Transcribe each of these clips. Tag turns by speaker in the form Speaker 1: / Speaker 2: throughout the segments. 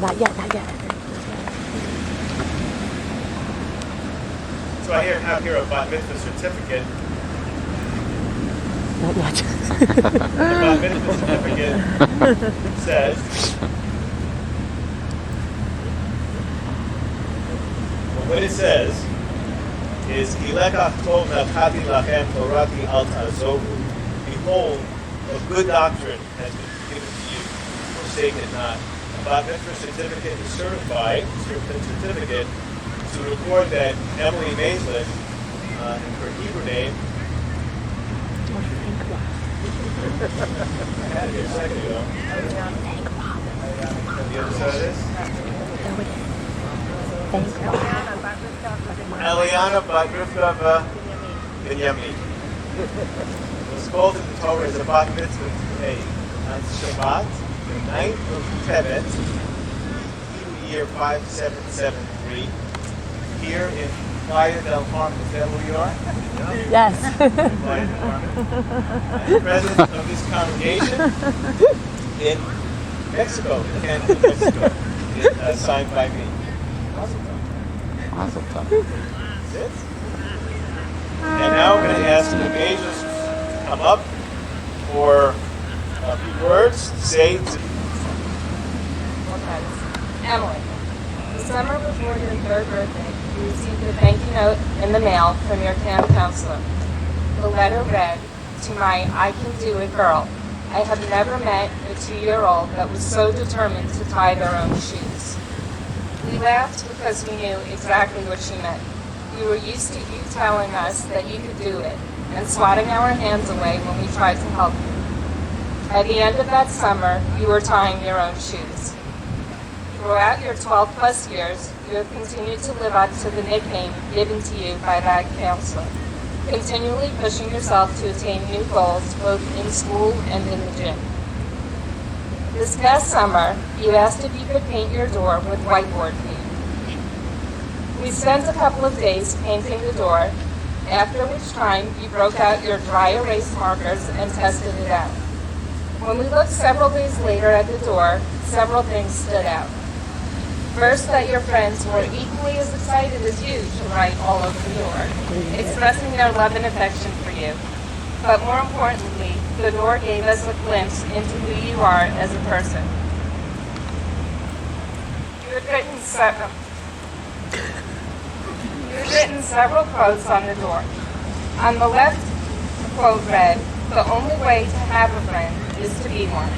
Speaker 1: Not yet, not yet.
Speaker 2: So I have here a bat mitzvah certificate.
Speaker 1: Not yet.
Speaker 2: The bat mitzvah certificate says, well, what it says is, Ilekach tov nachati lachem torati al ta'azovu. Behold, a good doctrine has been given to you. Forsake it not. A bat mitzvah certificate is certified, certificate, to record that Emily Maislish, her Hebrew name, I had it here a second ago. And the other side of this? Eliana bat Rivka Binyamin. Was called in the Torah as a bat mitzvah today on Shabbat, the 9th of Tevet, Hebrew year 5773. Here in Playa del Carmen. Is that where you are?
Speaker 1: Yes.
Speaker 2: Playa del Carmen. I'm the president of this congregation in Mexico, Cancun, Mexico. Signed by me.
Speaker 3: Awesome.
Speaker 2: That's it. And now I'm going to ask the angels to come up for a few words to say to
Speaker 4: Emily, the summer before your 3rd birthday, you received a thank you note in the mail from your town counselor. The letter read, "To my I can do it girl, I have never met a 2-year-old that was so determined to tie their own shoes." We laughed because we knew exactly what she meant. We were used to you telling us that you could do it and swatting our hands away when we tried to help you. At the end of that summer, you were tying your own shoes. Throughout your 12-plus years, you have continued to live up to the nickname given to you by that counselor, continually pushing yourself to attain new goals both in school and in the gym. This past summer, you asked if you could paint your door with whiteboard paint. We spent a couple of days painting the door, after which time you broke out your dry erase markers and tested it out. When we looked several days later at the door, several things stood out. First, that your friends were equally as excited as you to write all over the door, expressing their love and affection for you. But more importantly, the door gave us a glimpse into who you are as a person. You had written several quotes on the door. On the left, the quote read, "The only way to have a friend is to be one."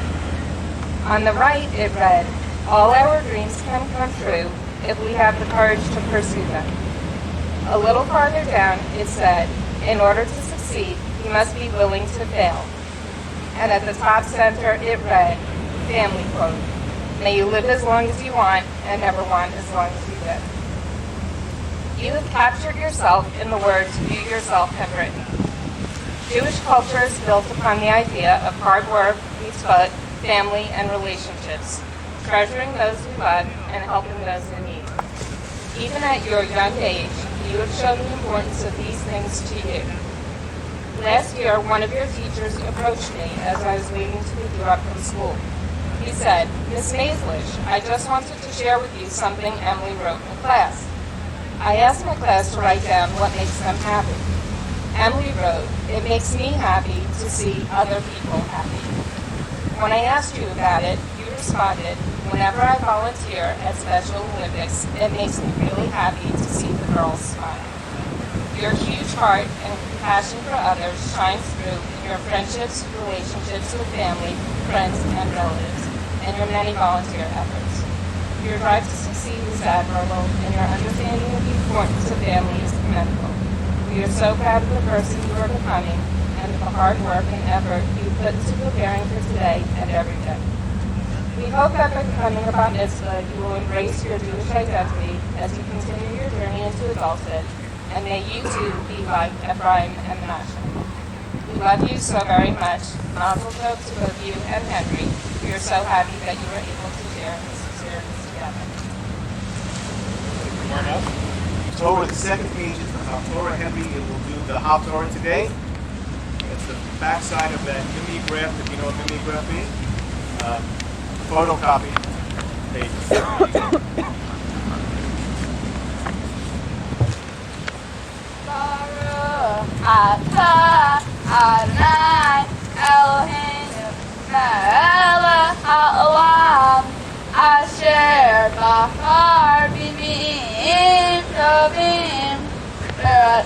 Speaker 4: On the right, it read, "All our dreams can come true if we have the courage to pursue them." A little farther down, it said, "In order to succeed, you must be willing to fail." And at the top center, it read, family quote, "May you live as long as you want and never want as long as you live." You have captured yourself in the words you yourself have written. Jewish culture is built upon the idea of hard work, mitzvot, family, and relationships, treasuring those we love and helping those in need. Even at your young age, you have shown the importance of these things to you. Last year, one of your teachers approached me as I was waiting to pick you up from school. He said, "Miss Maislish, I just wanted to share with you something Emily wrote in class." I asked my class to write down what makes them happy. Emily wrote, "It makes me happy to see other people happy." When I asked you about it, you responded, "Whenever I volunteer at Special Olympics, it makes me really happy to see the girls smile." Your huge heart and compassion for others shines through in your friendships, relationships with family, friends, and relatives, and your many volunteer efforts. Your drive to succeed is admirable, and your understanding of the importance of family is commendable. We are so proud of the person you are becoming and of the hard work and effort you put into preparing for today and every day. We hope that by becoming a bat mitzvah, you will embrace your Jewish identity as you continue your journey into adulthood, and may you too be like Ephraim and Menashe. We love you so very much. Mazel tov to both you and Henry. We are so happy that you were able to share this experience together.
Speaker 2: So over the second page is the Haftorah. Henry will do the Haftorah today. It's the back side of that mimeograph, if you know what mimeograph means. Photocopy pages.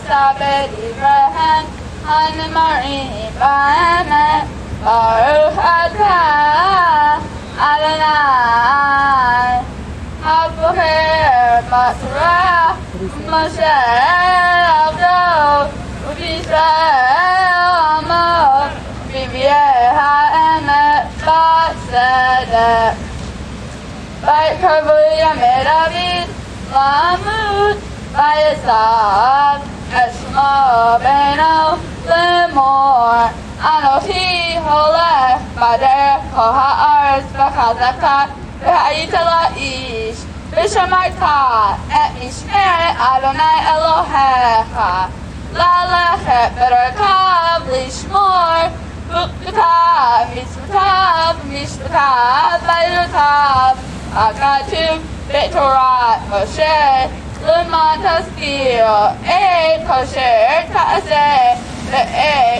Speaker 1: Sabed Abraham, Hanamarim Baemet, Baruch Atah Adonai, HaBoher Batorah, Moshe Avdo, U'Yisrael Amo, V'Yeh HaEmet B'Tzedek. Vaykarvu Yamei David, Lamut, Vayesav, Eshmo Beno, Lemor, Anochi Holech, Bader Kol Ha'aretz V'chazaka, V'hayita La'ish, V'shamarta, Et Mishmeret Adonai Elohecha, La'lechet B'derekav Lishmor, V'kutav Mitzvotav, Mishpatav, Vayrotav, Agatu B'Torah Moshe, L'man Taskil, Kosher Ta'aseh,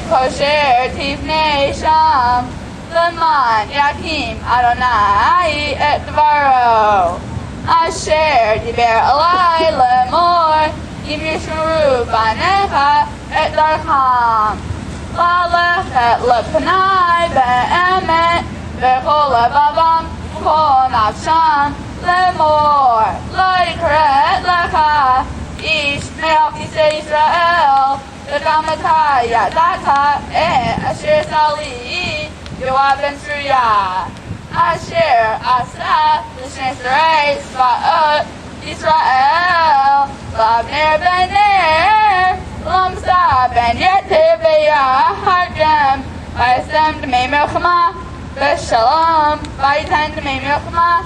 Speaker 1: Kosher Tivnei Sham, L'man Yakim Adonai Et Dvaro, Asher Diber Alai Lemor, Im Yishmeru Banecha Et Darcham, La'lechet L'Panai Be'emet, V'chol Levavam, V'chol Nafsham, Lemor, Lo Yikret Lecha, Ish Me'al Kisei Yisrael, V'gamata Yadata, Asher Sali, Yoav Ben Tzruya, Asher Asa, L'Shnei Sarei, Tzva'ot, Yisrael, L'Avner Ben Ner, L'Amsa Ben Yeter V'Yaharjem, V'Yasem D'mei Melchama, V'Shalom, V'Yitan D'mei Melchama,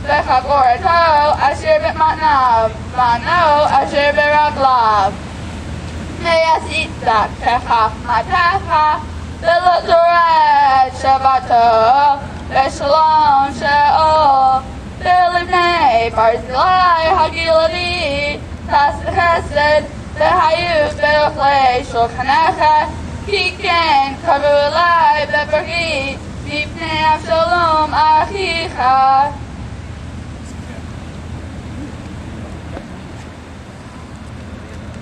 Speaker 1: V'Chagorato, Asher B'Matnav, V'Ano, Asher B'Raglav, Me'yasita, Techach Matecha, V'Lotoret Shabbato, V'Shalom She'ol, V'Libnei Barzilai Hagiladi, Tas Chesed, V'Hayu V'Ochlei Shulchanecha, Kiken Kavu Elai B'Bergi, Mipnei Avshalom Achicha.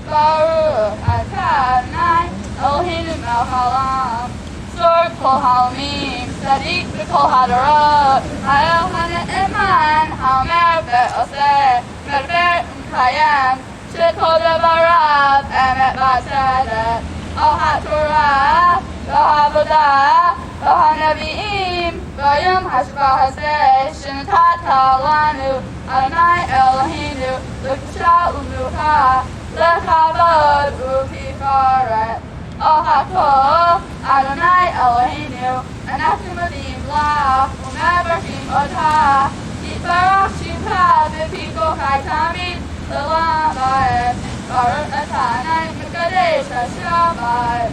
Speaker 1: Baruch Atah Adonai Eloheinu Melech Haolam, Tzor Kol Haolamim, Tzadik B'Kol Hadarot, Ha'el HaNe'eman, Ha'omer Ve'oseh, Merver U'Mekayem, Shekol Devarav Emet B'Tzedek, Al HaTorah, V'al HaAvodah, V'al HaNevi'im, V'yom HaShabbat Hazeh, Shenatata Lanu, Adonai Eloheinu, L'Kedusha U'Menucha, L'Chavod U'Tifaret, Al HaKol, Adonai Eloheinu, Anachnu Modim Lach, U'Mevarchim Otah, Yitbarach Shimcha V'Piko Chai Tamid, L'Olam Va'ed, Baruch Atah Adonai Mekadesh HaShabbat.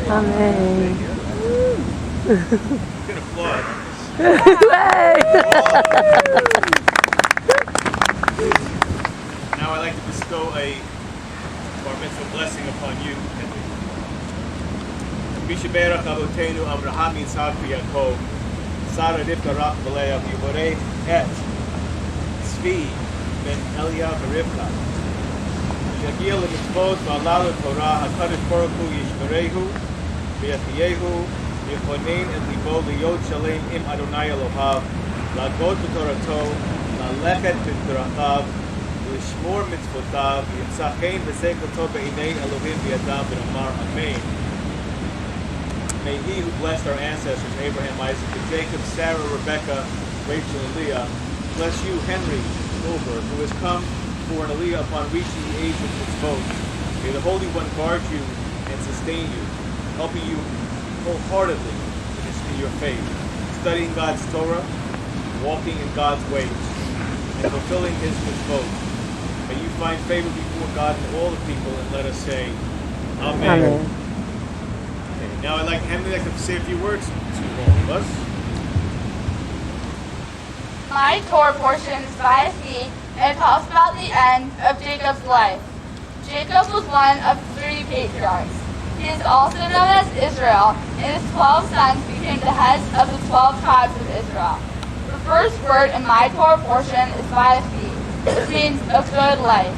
Speaker 3: Amen.
Speaker 2: You can applaud. Now I'd like to bestow a bar mitzvah blessing upon you, Henry. Mishaberach Avotenu Avraham Yitzhak V'Yaakov, Sarah Rivka Rach V'Leah V'Yivorei Et Tzvi Ben Eliah V'Rivka Yagiel L'Mitzvot V'Alal L'Torah HaKadosh Baruch Hu Yishmerehu V'Yachiyehu V'Yichonein Et Libo L'Yod Shalem Im Adonai Elohav L'Agod B'Torato L'Alechet B'Drachav L'Shmor Mitzvotav V'Yitzachein V'Seikoto B'Inei Elohim V'Yadam V'Amar Amen. May he who blessed our ancestors, Abraham, Isaac, and Jacob, Sarah, Rebecca, Rachel, and Leah, bless you, Henry Goldberg, who has come for an Aliyah upon reaching the age of mitzvot. May the Holy One guard you and sustain you, helping you wholeheartedly in your faith, studying God's Torah, walking in God's ways, and fulfilling His mitzvot. May you find favor before God and all the people, and let us say, Amen.
Speaker 3: Amen.
Speaker 2: Now I'd like Henry to say a few words to all of us.
Speaker 1: My Torah portion is by sea and talks about the end of Jacob's life. Jacob was one of 3 patriarchs. He is also known as Israel, and his 12 sons became the heads of the 12 tribes of Israel. The first word in my Torah portion is by sea, which means a good life.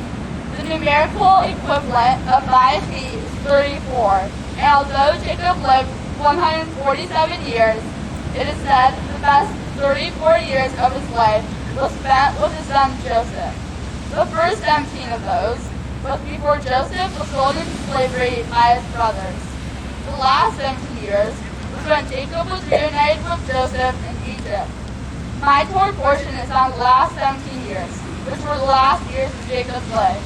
Speaker 1: The numerical equivalent of 5 feet is 34, and although Jacob lived 147 years, it is said the best 34 years of his life was spent with his son Joseph. The first 17 of those was before Joseph was sold into slavery by his brothers. The last 17 years was when Jacob was reunited with Joseph in Egypt. My Torah portion is on the last 17 years, which were the last years of Jacob's life.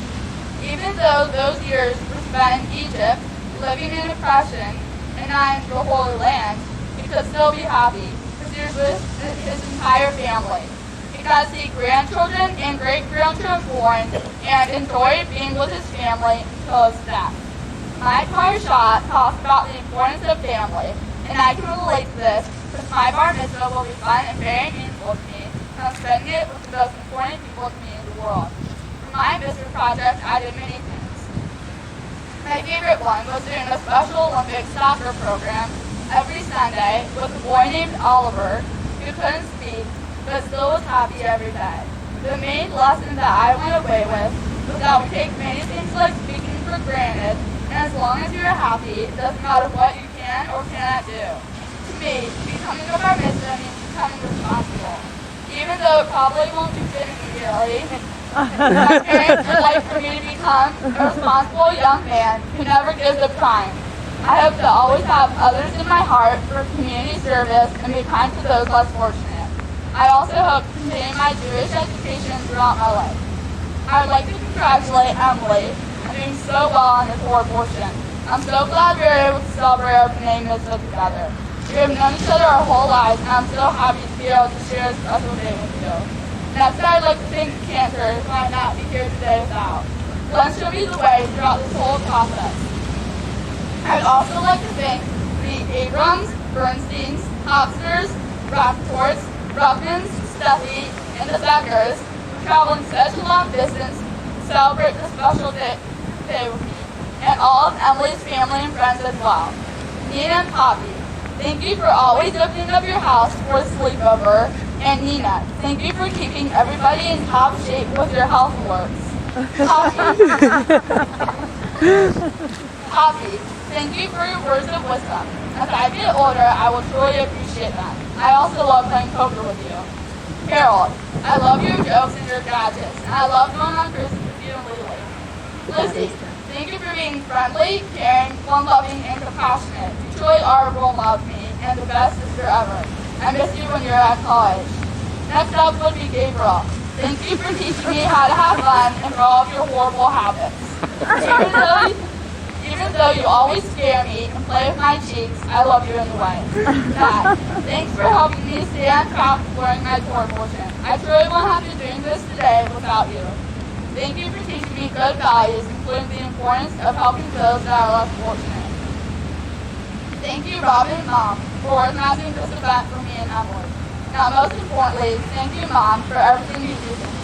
Speaker 1: Even though those years were spent in Egypt, living in oppression, and not in the Holy Land, he could still be happy, because he was with his entire family. He got to see grandchildren and great-grandchildren born, and enjoyed being with his family until his death. My parasha talks about the importance of family, and I can relate to this, because my bar mitzvah will be fun and very meaningful to me, and I'm spending it with the most important people to me in the world. My mitzvah project, I did many things. My favorite one was doing a Special Olympics soccer program every Sunday with a boy named Oliver who couldn't speak but still was happy every day. The main lesson that I went away with was that we take many things like speaking for granted, and as long as you're happy, it doesn't matter what you can or cannot do. To me, becoming a bar mitzvah means becoming responsible. Even though it probably won't be fit immediately, my parents would like for me to become a responsible young man who never gives up trying. I hope to always have others in my heart for community service and be kind to those less fortunate. I also hope to continue my Jewish education throughout my life. I would like to congratulate Emily on doing so well on this Torah portion. I'm so glad we were able to celebrate our B'nai Mitzvah together. We have known each other our whole lives, and I'm so happy to be able to share a special day with you. Next, I'd like to thank Cantor, who might not be here today without. Glenn showed me the way throughout this whole process. I'd also like to thank the Abrams, Bernsteins, Hofsters, Rapports, Ruckmans, Steffi, and the Beckers for traveling such a long distance to celebrate this special day with me, and all of Emily's family and friends as well. Nina and Poppy, thank you for always opening up your house for a sleepover. And Nina, thank you for keeping everybody in top shape with your health alerts. Poppy, thank you for your words of wisdom. As I get older, I will truly appreciate them. I also love playing poker with you. Harold, I love your jokes and your gadgets, and I love going on cruises with you and Lily. Lizzie, thank you for being friendly, caring, fun-loving, and compassionate. You truly are a role model to me and the best sister ever. I miss you when you're at college. Next up would be Gabriel. Thank you for teaching me how to have fun and for all of your horrible habits. Even though you always scare me and play with my cheeks, I love you anyway. Dad, thanks for helping me stay on track during my Torah portion. I truly won't have been doing this today without you. Thank you for teaching me good values, including the importance of helping those that are less fortunate. Thank you, Robin and Mom, for organizing this event for me and Emily. Now, most importantly, thank you, Mom, for everything you do for me.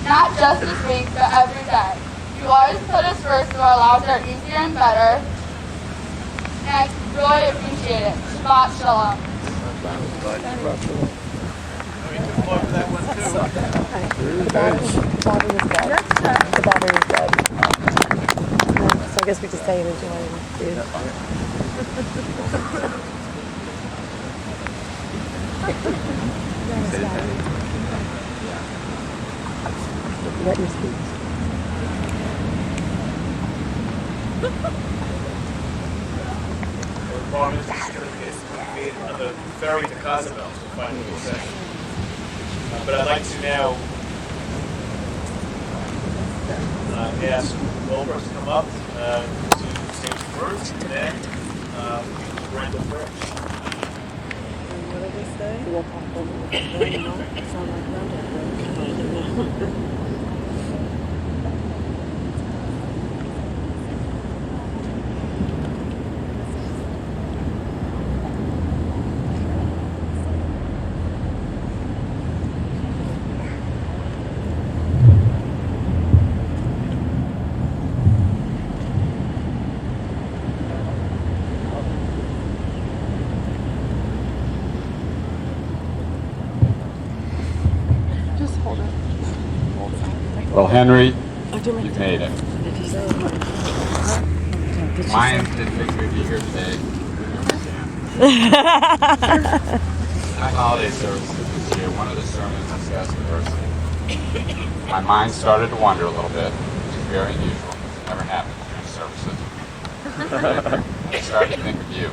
Speaker 1: Not just this week, but every day. You always put us first so our lives are easier and better. And I really appreciate it. Shabbat Shalom.
Speaker 3: The battery is dead. So I guess we just stay and enjoy and let you speak.
Speaker 2: The bar mitzvah certificate made on the ferry to Cozumel, so finally we'll say. But I'd like to now ask Goldberg to come up to stage first, and then Brenda Fresh.
Speaker 3: What did they say? We'll pop over. Sound like Brenda.
Speaker 5: Well, Henry, you've made it.
Speaker 3: say it. Did she
Speaker 5: Mine
Speaker 3: say?
Speaker 5: didn't think we'd be here today. My holiday services this year, one of the sermons discussed diversity. My mind started to wander a little bit, which is very unusual. It never happens during services. I started to think of you.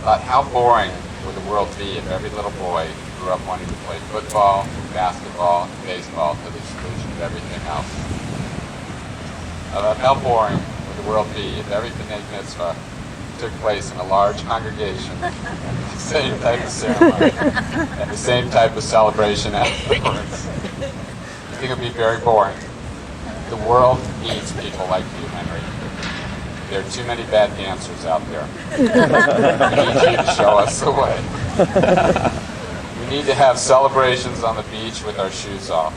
Speaker 5: Thought how boring would the world be if every little boy grew up wanting to play football, basketball, and baseball to the exclusion of everything else. I thought how boring would the world be if every B'nai Mitzvah took place in a large congregation, the same type of ceremony, and the same type of celebration afterwards. I think it would be very boring. The world needs people like you, Henry. There are too many bad dancers out there. We need you to show us the way. We need to have celebrations on the beach with our shoes off.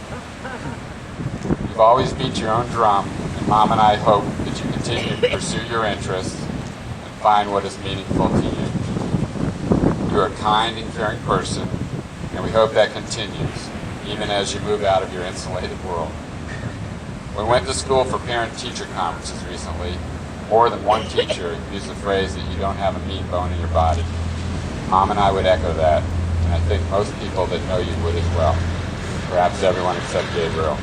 Speaker 5: You've always beat your own drum, and Mom and I hope that you continue to pursue your interests and find what is meaningful to you. You're a kind and caring person, and we hope that continues, even as you move out of your insulated world. We went to school for parent-teacher conferences recently. More than one teacher used the phrase that you don't have a mean bone in your body. Mom and I would echo that, and I think most people that know you would as well. Perhaps everyone except Gabriel.